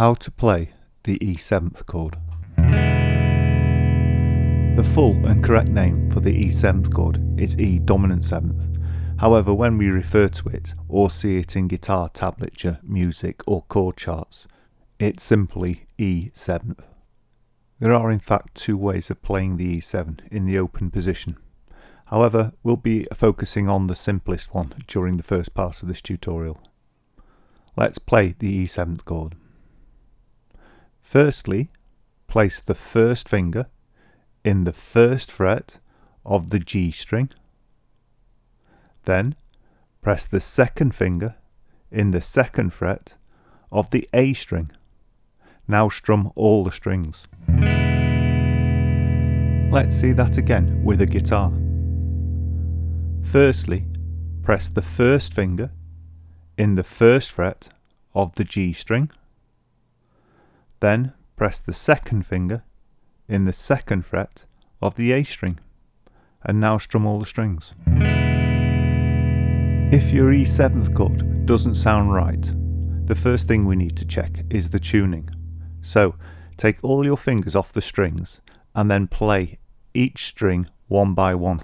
How to play the E7th chord. The full and correct name for the E7th chord is E dominant 7th. However, when we refer to it or see it in guitar tablature, music or chord charts, it's simply E7th. There are in fact two ways of playing the E7 in the open position. However, we'll be focusing on the simplest one during the first part of this tutorial. Let's play the E7th chord. Firstly, place the first finger in the first fret of the G string. Then press the second finger in the second fret of the A string. Now strum all the strings. Let's see that again with a guitar. Firstly, press the first finger in the first fret of the G string. Then press the second finger in the second fret of the A string, and now strum all the strings. If your E7th chord doesn't sound right, the first thing we need to check is the tuning. So take all your fingers off the strings and then play each string one by one.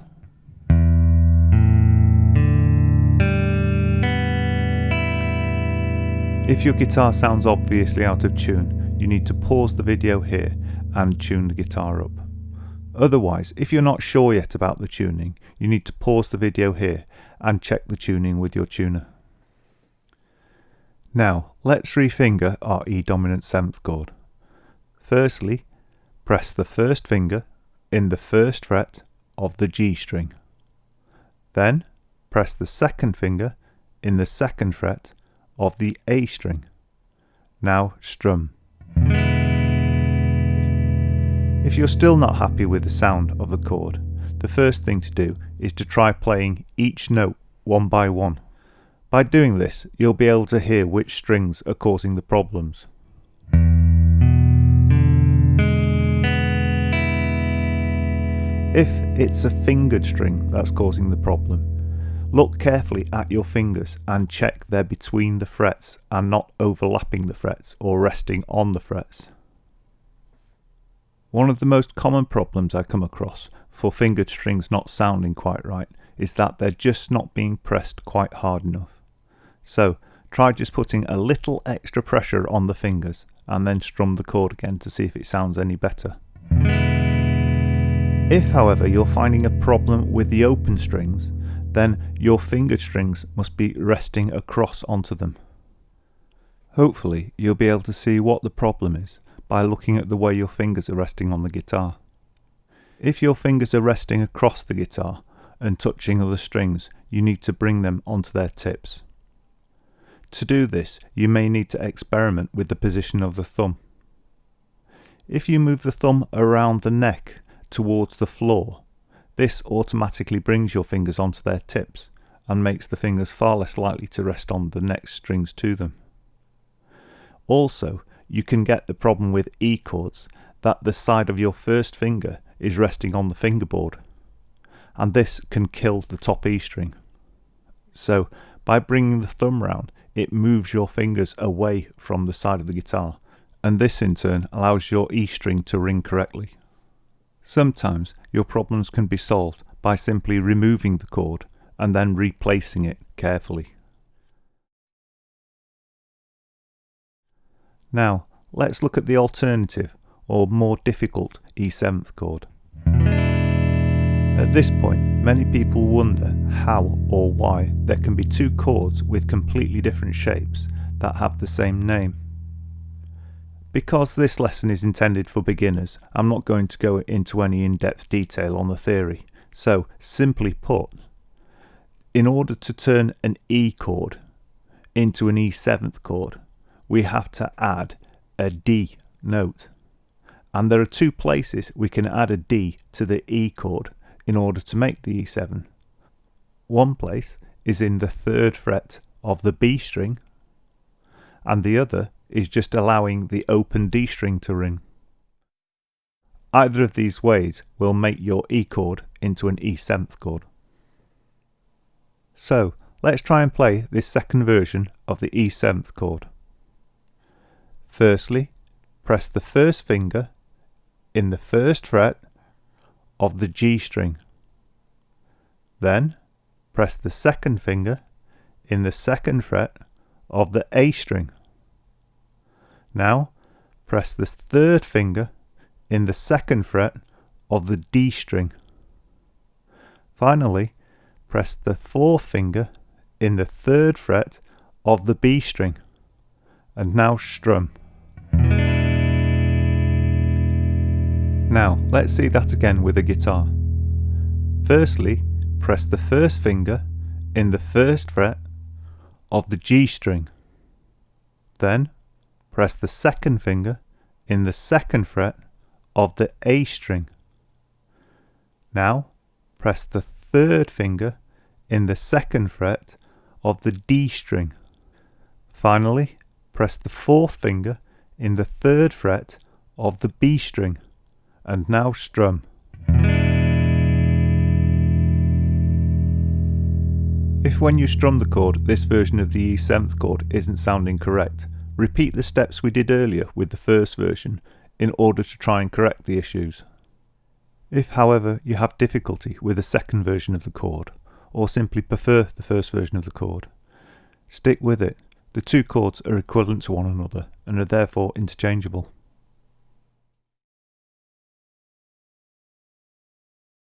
If your guitar sounds obviously out of tune, you need to pause the video here and tune the guitar up. Otherwise, if you're not sure yet about the tuning, you need to pause the video here and check the tuning with your tuner. Now, let's refinger our E dominant 7th chord. Firstly, press the first finger in the first fret of the G string. Then, press the second finger in the second fret of the A string. Now strum. If you're still not happy with the sound of the chord, the first thing to do is to try playing each note one by one. By doing this, you'll be able to hear which strings are causing the problems. If it's a fingered string that's causing the problem, look carefully at your fingers and check they're between the frets and not overlapping the frets or resting on the frets. One of the most common problems I come across for fingered strings not sounding quite right is that they're just not being pressed quite hard enough. So try just putting a little extra pressure on the fingers and then strum the chord again to see if it sounds any better. If, however, you're finding a problem with the open strings, then your fingered strings must be resting across onto them. Hopefully you'll be able to see what the problem is by looking at the way your fingers are resting on the guitar. If your fingers are resting across the guitar and touching other strings, you need to bring them onto their tips. To do this, you may need to experiment with the position of the thumb. If you move the thumb around the neck towards the floor, this automatically brings your fingers onto their tips and makes the fingers far less likely to rest on the next strings to them. Also, you can get the problem with E chords that the side of your first finger is resting on the fingerboard, and this can kill the top E string. So by bringing the thumb round, it moves your fingers away from the side of the guitar, and this in turn allows your E string to ring correctly. Sometimes your problems can be solved by simply removing the chord and then replacing it carefully. Now, let's look at the alternative or more difficult E7th chord. At this point, many people wonder how or why there can be two chords with completely different shapes that have the same name. Because this lesson is intended for beginners, I'm not going to go into any in-depth detail on the theory. So, simply put, in order to turn an E chord into an E7th chord, we have to add a D note. And there are two places we can add a D to the E chord in order to make the E7. One place is in the third fret of the B string, and the other is just allowing the open D string to ring. Either of these ways will make your E chord into an E7th chord. So let's try and play this second version of the E7th chord. Firstly, press the first finger in the first fret of the G string. Then press the second finger in the second fret of the A string. Now press the third finger in the second fret of the D string. Finally, press the fourth finger in the third fret of the B string. And now strum. Now let's see that again with a guitar. Firstly, press the first finger in the first fret of the G string. Then press the second finger in the second fret of the A string. Now press the third finger in the second fret of the D string. Finally, press the fourth finger in the third fret of the B string. And now strum. If when you strum the chord, this version of the E 7th chord isn't sounding correct, repeat the steps we did earlier with the first version in order to try and correct the issues. If, however, you have difficulty with the second version of the chord, or simply prefer the first version of the chord, stick with it. The two chords are equivalent to one another and are therefore interchangeable.